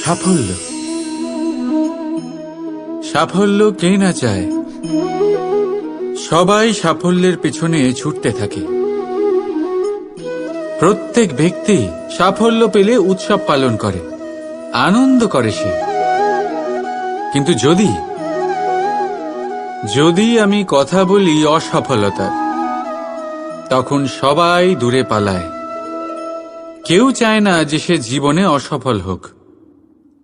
সাফল্য, সাফল্য কে না চায়? সবাই সাফল্যের পেছনে ছুটতে থাকে। প্রত্যেক ব্যক্তি সাফল্য পেলে উৎসব পালন করে, আনন্দ করে সে। কিন্তু যদি আমি কথা বলি অসফলতার, তখন সবাই দূরে পালায়। কেউ চায় না যে সে জীবনে অসফল হোক,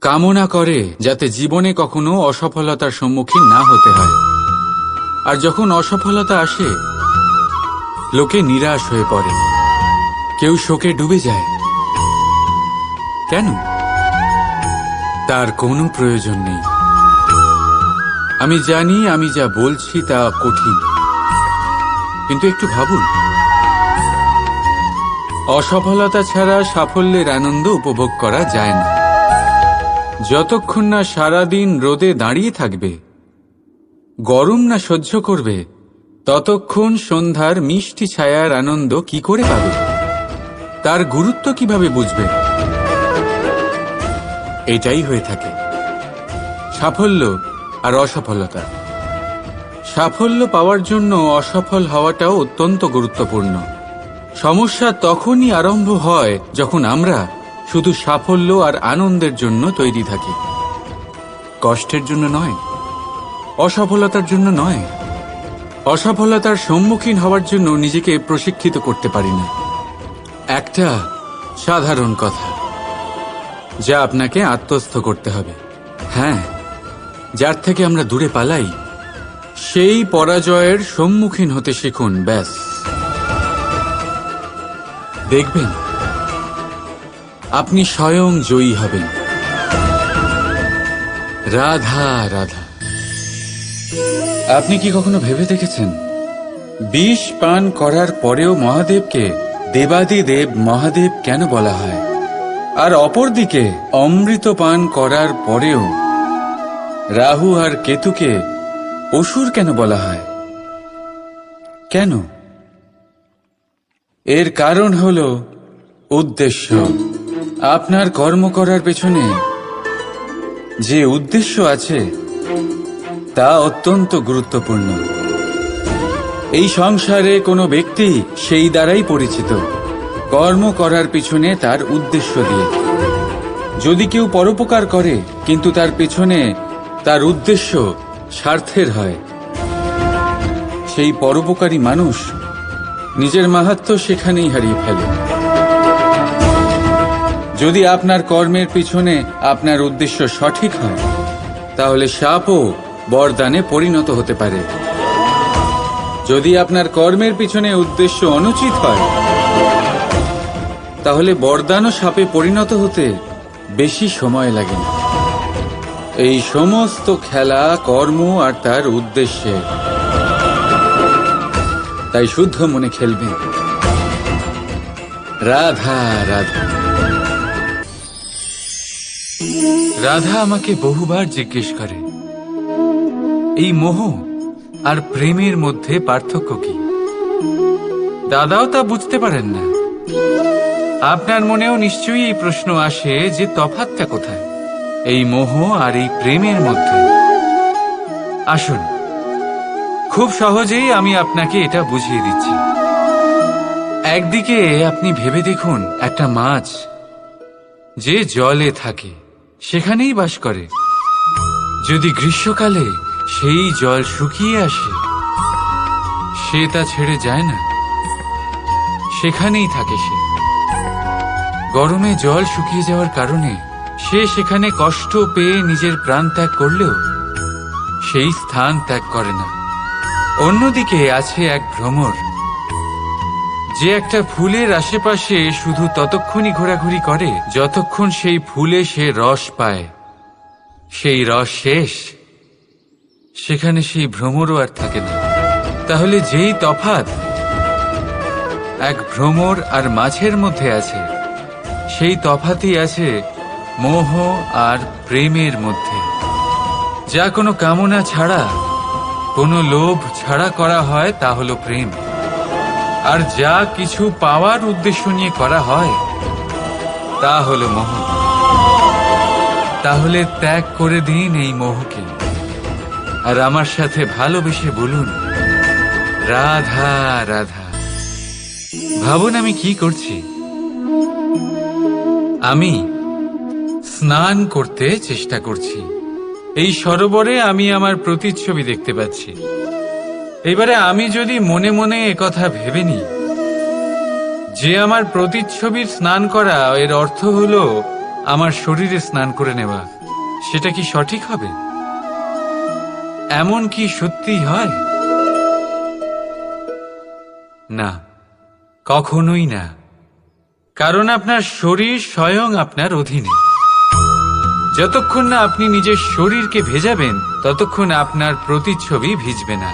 কামনা করে যাতে জীবনে কখনো অসফলতার সম্মুখীন না হতে হয়। আর যখন অসফলতা আসে, লোকে নিরাশ হয়ে পড়ে, কেউ শোকে ডুবে যায়। কেন? তার কোনো প্রয়োজন নেই। আমি জানি আমি যা বলছি তা কঠিন, কিন্তু একটু ভাবুন, অসফলতা ছাড়া সাফল্যের আনন্দ উপভোগ করা যায় না। যতক্ষণ না সারাদিন রোদে দাঁড়িয়ে থাকবে, গরম না সহ্য করবে, ততক্ষণ সন্ধ্যার মিষ্টি ছায়ার আনন্দ কি করে পাবে? তার গুরুত্ব কিভাবে বুঝবে? এটাই হয়ে থাকে সাফল্য আর অসফলতা। সাফল্য পাওয়ার জন্য অসফল হওয়াটাও অত্যন্ত গুরুত্বপূর্ণ। সমস্যা তখনই আরম্ভ হয় যখন আমরা শুধু সাফল্য আর আনন্দের জন্য তৈরি থাকি, কষ্টের জন্য নয়, অসফলতার জন্য নয়। অসফলতার সম্মুখীন হওয়ার জন্য নিজেকে প্রশিক্ষিত করতে পারি না। একটা সাধারণ কথা যা আপনাকে আত্মস্থ করতে হবে। হ্যাঁ, যার থেকে আমরা দূরে পালাই, সেই পরাজয়ের সম্মুখীন হতে শিখুন। ব্যাস, দেখবেন আপনি স্বয়ং জয়ী হবেন। রাধা রাধা। আপনি কি কখনো ভেবে দেখেছেন, বিষ পান করার পরেও মহাদেবকে দেবাদিদেব মহাদেব কেন বলা হয়? আর অপরদিকে অমৃত পান করার পরেও রাহু আর কেতুকে অসুর কেন বলা হয়? কেন? এর কারণ হল উদ্দেশ্য। আপনার কর্ম করার পেছনে যে উদ্দেশ্য আছে তা অত্যন্ত গুরুত্বপূর্ণ। এই সংসারে কোনো ব্যক্তি সেই দ্বারাই পরিচিত, কর্ম করার পিছনে তার উদ্দেশ্য দিয়ে। যদি কেউ পরোপকার করে কিন্তু তার পিছনে তার উদ্দেশ্য স্বার্থের হয়, সেই পরোপকারী মানুষ নিজের মাহাত্ম্য সেখানেই হারিয়ে ফেলে। যদি আপনার কর্মের পিছনে আপনার উদ্দেশ্য সঠিক হয়, তাহলে শাপও বরদানে পরিণত হতে পারে। যদি আপনার কর্মের পিছনে উদ্দেশ্য অনুচিত হয়, তাহলে বরদানও শাপে পরিণত হতে বেশি সময় লাগে না। এই সমস্ত খেলা কর্ম আর তার উদ্দেশ্যে। তাই শুদ্ধ মনে খেলবেন। রাধা রাধা। রাধা আমাকে বহুবার জিজ্ঞেস করে, এই মোহ আর প্রেমের মধ্যে পার্থক্য কি? দাদাও তা বুঝতে পারেন না। আপনার মনেও নিশ্চয়ই এই প্রশ্ন আসে যে তফাৎটা কোথায় এই মোহ আর এই প্রেমের মধ্যে। আসুন, খুব সহজেই আমি আপনাকে এটা বুঝিয়ে দিচ্ছি। একদিকে আপনি ভেবে দেখুন, একটা মাছ যে জলে থাকে সেখানেই বাস করে। যদি গ্রীষ্মকালে সেই জল শুকিয়ে আসে, সে তা ছেড়ে যায় না, সেখানেই থাকে সে। গরমে জল শুকিয়ে যাওয়ার কারণে সে সেখানে কষ্ট পেয়ে নিজের প্রাণ ত্যাগ করলেও সেই স্থান ত্যাগ করে না। অন্যদিকে আছে এক ভ্রমর, যে একটা ফুলের আশেপাশে শুধু ততক্ষণই ঘোরাঘুরি করে যতক্ষণ সেই ফুলে সে রস পায়। সেই রস শেষ, সেখানে সেই ভ্রমরও আর থাকে না। তাহলে যেই তফাৎ এক ভ্রমর আর মাছের মধ্যে আছে, সেই তফাতই আছে মোহ আর প্রেমের মধ্যে। যা কোনো কামনা ছাড়া, কোনো লোভ ছাড়া করা হয় তা হলো প্রেম। আর যা কিছু পাওয়ার উদ্দেশ্য নিয়ে করা হয় তা হলো মোহ। তাহলে ত্যাগ করে দিন এই মোহকে, আর আমার সাথে ভালোবেসে বলুন রাধা রাধা। ভাবুন আমি কি করছি। আমি স্নান করতে চেষ্টা করছি। এই সরোবরে আমি আমার প্রতিচ্ছবি দেখতে পাচ্ছি। এবারে আমি যদি মনে মনে একথা ভেবে নিই যে আমার প্রতিচ্ছবির স্নান করা এর অর্থ হলো আমার শরীরে স্নান করে নেওয়া, সেটা কি সঠিক হবে? এমন কি সত্যি হয়? না, কখনোই না। কারণ আপনার শরীর স্বয়ং আপনার অধীনে। যতক্ষণ না আপনি নিজের শরীরকে ভেজাবেন ততক্ষণ আপনার প্রতিচ্ছবি ভিজবে না।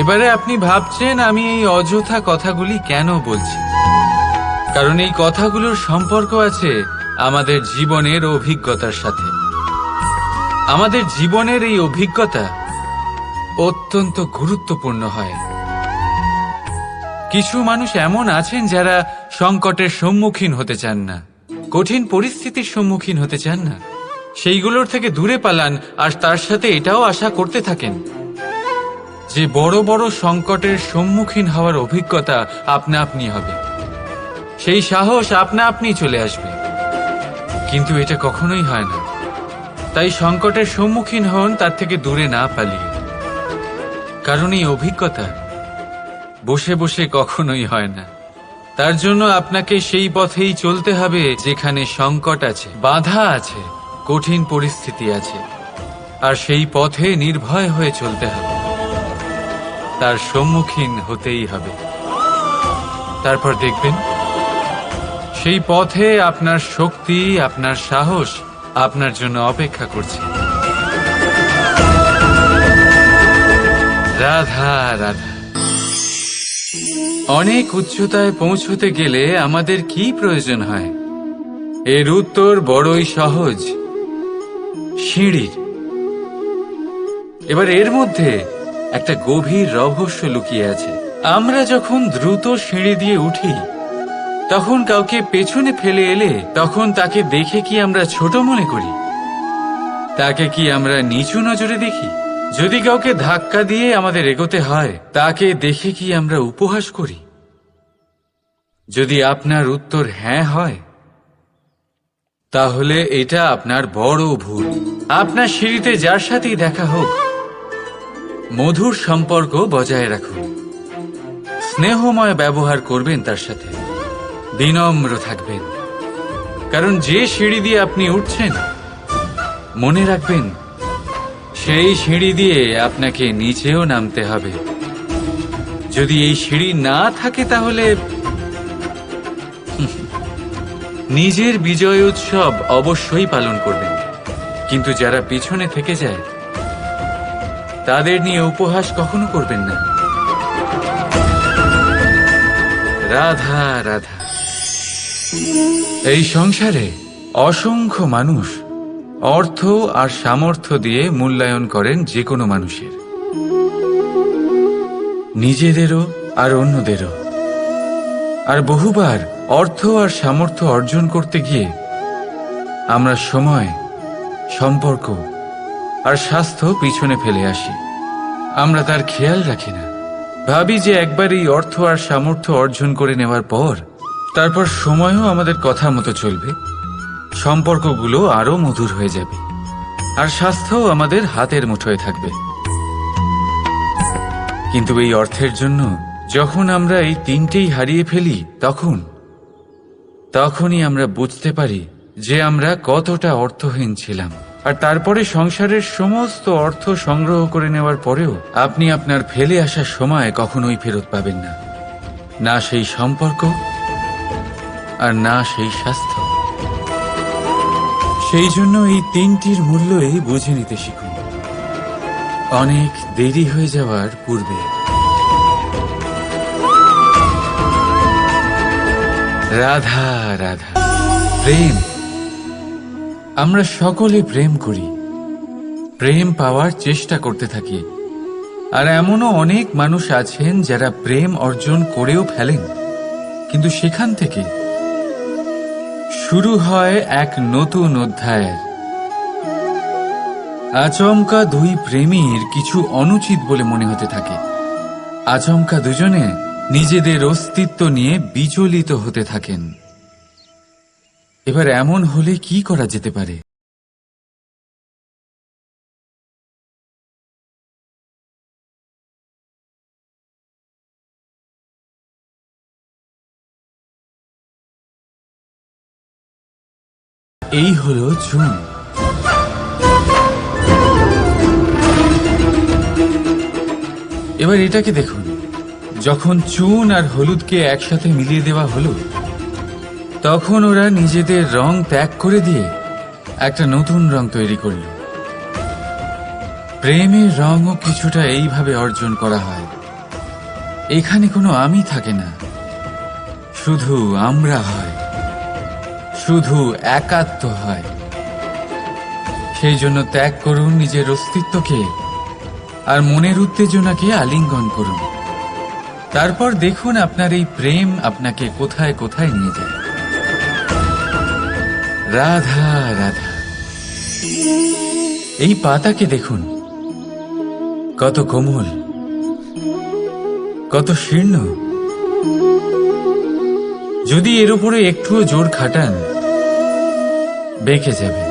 এবারে আপনি ভাবছেন আমি এই অযথা কথাগুলি কেন বলছি। কারণ এই কথাগুলোর সম্পর্ক আছে আমাদের জীবনের অভিজ্ঞতার সাথে। আমাদের জীবনের এই অভিজ্ঞতা অত্যন্ত গুরুত্বপূর্ণ হয়। কিছু মানুষ এমন আছেন যারা সংকটের সম্মুখীন হতে চান না, কঠিন পরিস্থিতির সম্মুখীন হতে চান না, সেইগুলোর থেকে দূরে পালান, আর তার সাথে এটাও আশা করতে থাকেন যে বড় বড় সংকটের সম্মুখীন হওয়ার অভিজ্ঞতা আপনা আপনি হবে, সেই সাহস আপনা আপনি চলে আসবে। কিন্তু এটা কখনোই হয় না। তাই সংকটের সম্মুখীন হন তার থেকে দূরে না পালিয়ে। কারণ এই অভিজ্ঞতা বসে বসে কখনোই হয় না। তার জন্য আপনাকে সেই পথেই চলতে হবে যেখানে সংকট আছে, বাধা আছে, কঠিন পরিস্থিতি আছে, আর সেই পথে নির্ভয় হয়ে চলতে হবে। তার সম্মুখীন হতেই হবে। তারপর দেখবেন সেই পথে আপনার শক্তি, আপনার সাহস আপনার জন্য অপেক্ষা করছে। রাধা রাধা। অনেক উচ্চতায় পৌঁছতে গেলে আমাদের কি প্রয়োজন হয়? এর উত্তর বড়ই সহজ, সিঁড়ির। এবার এর মধ্যে একটা গভীর রহস্য লুকিয়ে আছে। আমরা যখন দ্রুত সিঁড়ি দিয়ে উঠি তখন কাউকে পেছনে ফেলে এলে তখন তাকে দেখে কি আমরা ছোট মনে করি? তাকে কি আমরা নিচু নজরে দেখি? যদি কাউকে ধাক্কা দিয়ে আমাদের এগোতে হয় তাকে দেখে কি আমরা উপহাস করি? যদি আপনার উত্তর হ্যাঁ হয় তাহলে এটা আপনার বড় ভুল। আপনার সিঁড়িতে যার সাথেই দেখা হোক মধুর সম্পর্ক বজায় রাখুন, স্নেহময় ব্যবহার করবেন, তার সাথে বিনম্র থাকবেন। কারণ যে সিঁড়ি দিয়ে আপনি উঠছেন মনে রাখবেন সেই সিঁড়ি দিয়ে আপনাকে নিচেও নামতে হবে। যদি এই সিঁড়ি না থাকে তাহলে নিজের বিজয় উৎসব অবশ্যই পালন করবেন, কিন্তু যারা পিছনে থেকে যায় তাদের নিয়ে উপহাস কখনো করবেন না। রাধা রাধা। এই সংসারে অসংখ্য মানুষ অর্থ আর সামর্থ্য দিয়ে মূল্যায়ন করেন যে কোনো মানুষের, নিজেদেরও আর অন্যদেরও। আর বহুবার অর্থ আর সামর্থ্য অর্জন করতে গিয়ে আমরা সময়, সম্পর্ক আর স্বাস্থ্য পিছনে ফেলে আসি। আমরা তার খেয়াল রাখি না। ভাবি যে একবার এই অর্থ আর সামর্থ্য অর্জন করে নেওয়ার পর তারপর সময়ও আমাদের কথা মতো চলবে, সম্পর্কগুলো আরো মধুর হয়ে যাবে, আর স্বাস্থ্যও আমাদের হাতের মুঠোয় থাকবে। কিন্তু এই অর্থের জন্য যখন আমরা এই তিনটেই হারিয়ে ফেলি তখনই আমরা বুঝতে পারি যে আমরা কতটা অর্থহীন ছিলাম। আর তারপরে সংসারের সমস্ত অর্থ সংগ্রহ করে নেওয়ার পরেও আপনি আপনার ফেলে আসা সময় কখনোই ফেরত পাবেন না, না সেই সম্পর্ক আর না সেই স্বাস্থ্য। সেই জন্য এই তিনটির মূল্যই বুঝে নিতে শিখুন অনেক দেরি হয়ে যাওয়ার পূর্বে। রাধা রাধা। প্রেম। আমরা সকলে প্রেম করি, প্রেম পাওয়ার চেষ্টা করতে থাকি। আর এমনও অনেক মানুষ আছেন যারা প্রেম অর্জন করেও ফেলেন, কিন্তু সেখান থেকে শুরু হয় এক নতুন অধ্যায়ের। আচমকা দুই প্রেমীর কিছু অনুচিত বলে মনে হতে থাকে। আচমকা দুজনে নিজেদের অস্তিত্ব নিয়ে বিচলিত হতে থাকেন। এবার এমন হলে কি করা যেতে পারে? এই হলো চুন। এবার এটাকে দেখুন, যখন চুন আর হলুদকে একসাথে মিলিয়ে দেওয়া হলো, তখন ওরা নিজেদের রং ত্যাগ করে দিয়ে একটা নতুন রং তৈরি করল। প্রেমের রঙও কিছুটা এইভাবে অর্জন করা হয়। এখানে কোনো আমি থাকে না, শুধু আমরা হয়, শুধু একাত্ম হয়। সেই জন্য ত্যাগ করুন নিজের অস্তিত্বকে আর মনের উত্তেজনাকে আলিঙ্গন করুন। তারপর দেখুন আপনার এই প্রেম আপনাকে কোথায় কোথায় নিয়ে যায়। রাধা রাধা। এই পাতাকে দেখুন, কত কোমল, কত শীর্ণ। যদি এর উপরে একটুও জোর খাটান, বেঁকে যাবে।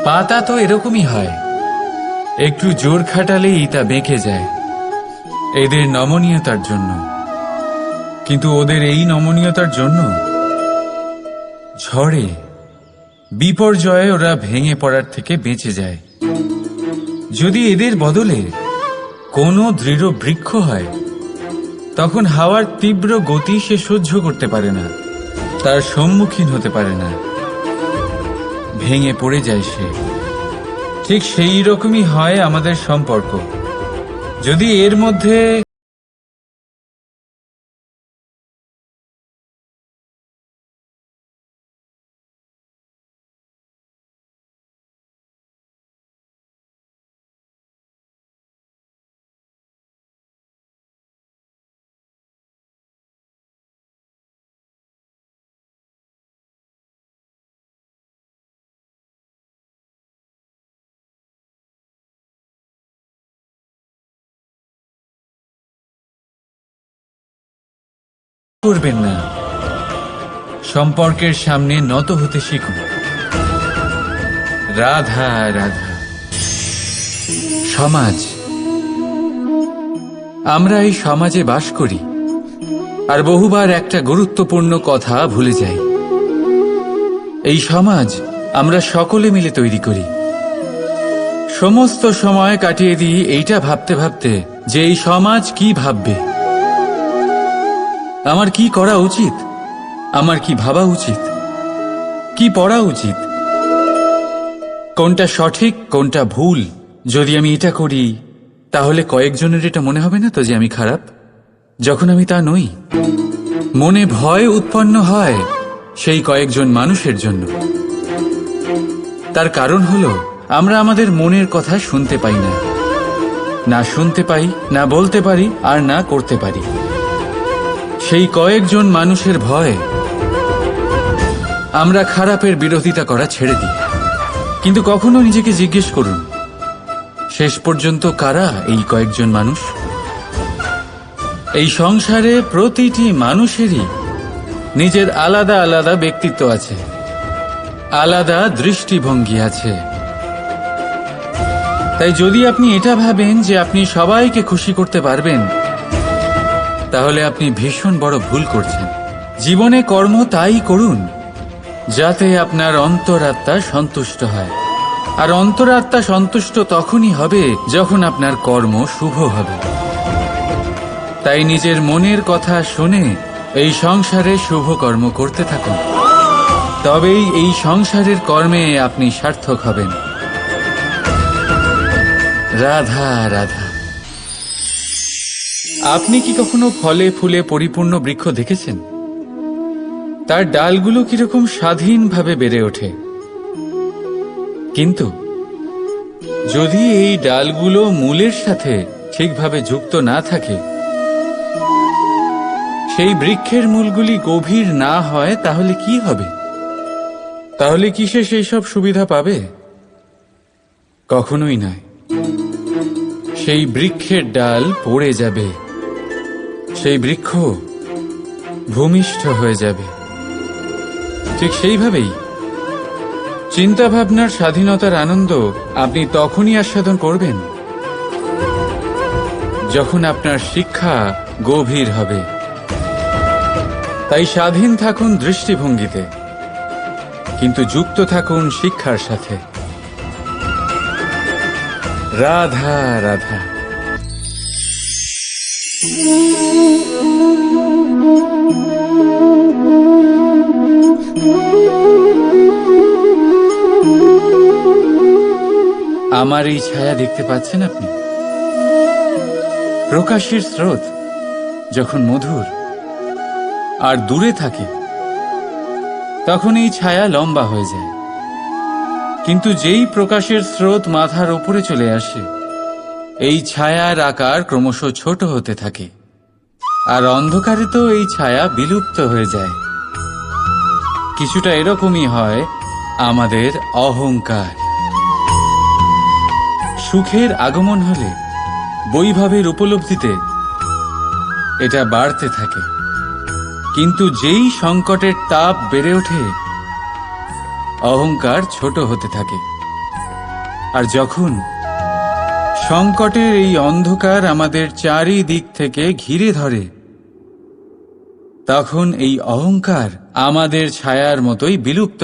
পাতা তো এরকমই হয়, একটু জোর খাটালেই তা বেঁকে যায় এদের নমনীয়তার জন্য। কিন্তু ওদের এই নমনীয়তার জন্য ঝড়ে, বিপর্যয়ে ওরা ভেঙে পড়ার থেকে বেঁচে যায়। যদি এদের বদলে কোনো দৃঢ় বৃক্ষ হয়, তখন হাওয়ার তীব্র গতি সে সহ্য করতে পারে না, তার সম্মুখীন হতে পারে না, ভেঙে পড়ে যায় সে। ঠিক সেই রকমই হয় আমাদের সম্পর্ক। যদি এর মধ্যে করবেন না, সম্পর্কের সামনে নত হতে শিখুন। রাধা রাধা। সমাজ, আমরা এই সমাজে বাস করি আর বহুবার একটা গুরুত্বপূর্ণ কথা ভুলে যাই। এই সমাজ আমরা সকলে মিলে তৈরি করি। সমস্ত সময় কাটিয়ে দিই এইটা ভাবতে ভাবতে যে এই সমাজ কি ভাববে, আমার কি করা উচিত, আমার কি ভাবা উচিত, কি পড়া উচিত, কোনটা সঠিক কোনটা ভুল। যদি আমি এটা করি তাহলে কয়েকজনের এটা মনে হবে না তো যে আমি খারাপ, যখন আমি তা নই। মনে ভয় উৎপন্ন হয় সেই কয়েকজন মানুষের জন্য। তার কারণ হলো আমরা আমাদের মনের কথা শুনতে পাই না, না শুনতে পাই, না বলতে পারি, আর না করতে পারি। সেই কয়েকজন মানুষের ভয় আমরা খারাপের বিরোধিতা করা ছেড়ে দিই। কিন্তু কখনো নিজেকে জিজ্ঞেস করুন, শেষ পর্যন্ত কারা এই কয়েকজন মানুষ? এই সংসারে প্রতিটি মানুষেরই নিজের আলাদা আলাদা ব্যক্তিত্ব আছে, আলাদা দৃষ্টিভঙ্গি আছে। তাই যদি আপনি এটা ভাবেন যে আপনি সবাইকে খুশি করতে পারবেন, তাহলে আপনি ভীষণ বড় ভুল করছেন। জীবনে কর্ম তাই করুন যাতে আপনার অন্তরাত্মা সন্তুষ্ট হয়। আর অন্তরাত্মা সন্তুষ্ট তখনই হবে যখন আপনার কর্ম শুভ হবে। তাই নিজের মনের কথা শুনে এই সংসারে শুভ কর্ম করতে থাকুন, তবেই এই সংসারের কর্মে আপনি সার্থক হবেন। রাধা রাধা। আপনি কি কখনো ফলে ফুলে পরিপূর্ণ বৃক্ষ দেখেছেন? তার ডালগুলো কিরকম স্বাধীনভাবে বেড়ে ওঠে, কিন্তু যদি এই ডালগুলো মূলের সাথে ঠিকভাবে যুক্ত না থাকে, সেই বৃক্ষের মূলগুলি গভীর না হয় তাহলে কি হবে? তাহলে কি সে সেই সব সুবিধা পাবে? কখনোই নয়। সেই বৃক্ষের ডাল পড়ে যাবে, সেই বৃক্ষ ভূমিষ্ঠ হয়ে যাবে। ঠিক সেইভাবেই চিন্তাভাবনার স্বাধীনতার আনন্দ আপনি তখনই আস্বাদন করবেন যখন আপনার শিক্ষা গভীর হবে। তাই স্বাধীন থাকুন দৃষ্টিভঙ্গিতে, কিন্তু যুক্ত থাকুন শিক্ষার সাথে। রাধা রাধা। আমার এই ছায়া দেখতে পাচ্ছেন আপনি? প্রকাশের স্রোত যখন মধুর আর দূরে থাকে তখন এই ছায়া লম্বা হয়ে যায়, কিন্তু যেই প্রকাশের স্রোত মাথার উপরে চলে আসে এই ছায়ার আকার ক্রমশ ছোট হতে থাকে, আর অন্ধকারে তো এই ছায়া বিলুপ্ত হয়ে যায়। কিছুটা এরকমই হয় আমাদের অহংকার। সুখের আগমন হলে বৈভবের উপলব্ধিতে এটা বাড়তে থাকে, কিন্তু যেই সংকটের তাপ বেড়ে ওঠে অহংকার ছোট হতে থাকে। আর যখন সংকটের এই অন্ধকার আমাদের চারিদিক থেকে ঘিরে ধরে তখন এই অহংকার আমাদের ছায়ার মতোই বিলুপ্ত।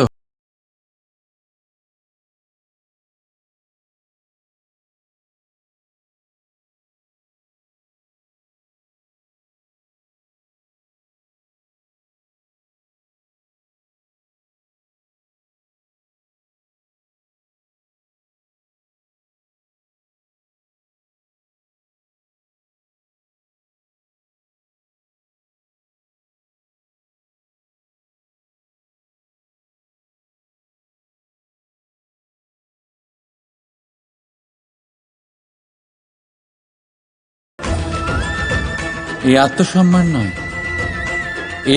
এই আত্মসম্মান নয়,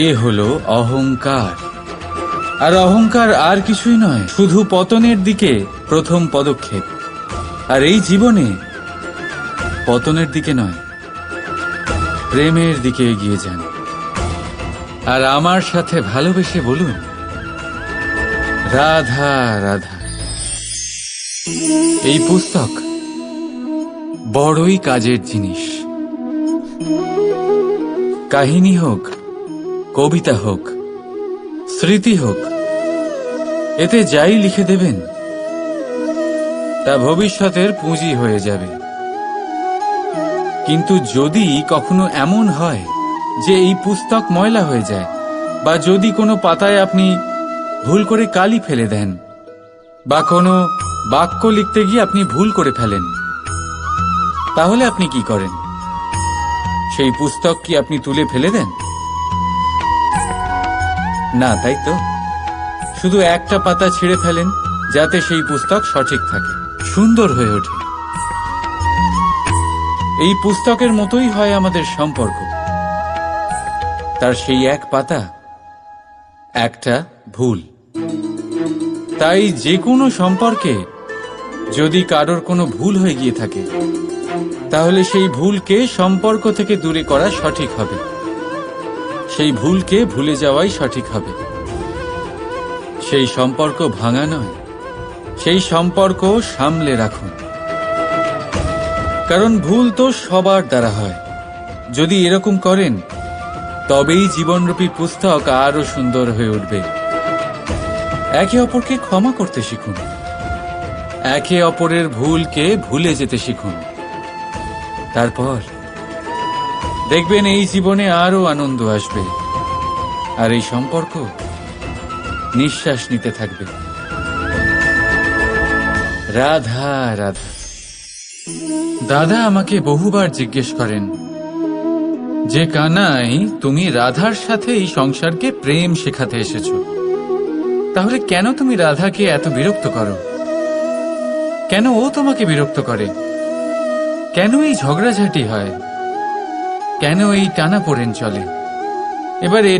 এ হলো অহংকার। আর অহংকার আর কিছুই নয়, শুধু পতনের দিকে প্রথম পদক্ষেপ। আর এই জীবনে পতনের দিকে নয়, প্রেমের দিকে এগিয়ে যান। আর আমার সাথে ভালোবেসে বলুন রাধা রাধা। এই পুস্তক বড়ই কাজের জিনিস। কাহিনী হোক, কবিতা হোক, স্মৃতি হোক, এতে যাই লিখে দেবেন তা ভবিষ্যতের পুঁজি হয়ে যাবে। কিন্তু যদি কখনো এমন হয় যে এই পুস্তক ময়লা হয়ে যায়, বা যদি কোনো পাতায় আপনি ভুল করে কালি ফেলে দেন, বা কোনো বাক্য লিখতে গিয়ে আপনি ভুল করে ফেলেন, তাহলে আপনি কি করেন? সেই পুস্তক কি আপনি তুলে ফেলে দেন? না, তাই তো? শুধু একটা পাতা ছিঁড়ে ফেলেন যাতে সেই পুস্তক সঠিক থাকে, সুন্দর হয়ে ওঠে। এই পুস্তকের মতোই হয় আমাদের সম্পর্ক। তার সেই এক পাতা, একটা ভুল। তাই যে কোনো সম্পর্কে যদি কারোর কোনো ভুল হয়ে গিয়ে থাকে তাহলে সেই ভুলকে সম্পর্ক থেকে দূরে করা সঠিক হবে, সেই ভুলকে ভুলে যাওয়াই সঠিক হবে। সেই সম্পর্ক ভাঙা নয়, সেই সম্পর্ক সামলে রাখুন। কারণ ভুল তো সবার দ্বারা হয়। যদি এরকম করেন তবেই জীবনরূপী পুস্তক আরো সুন্দর হয়ে উঠবে। একে অপরকে ক্ষমা করতে শিখুন, একে অপরের ভুলকে ভুলে যেতে শিখুন। তারপর দেখবেন এই জীবনে আরো আনন্দ আসবে, আর এই সম্পর্ক নিঃশ্বাস নিতে থাকবে। রাধা রাধা। দাদা আমাকে বহুবার জিজ্ঞেস করেন যে কানাই, তুমি রাধার সাথে এই সংসারকে প্রেম শেখাতে এসেছো, তাহলে কেন তুমি রাধাকে এত বিরক্ত করো? কেন ও তোমাকে বিরক্ত করে? কেন এই ঝগড়াঝাটি হয়? কেন এই টানাপোড়েন চলে? এবার এটা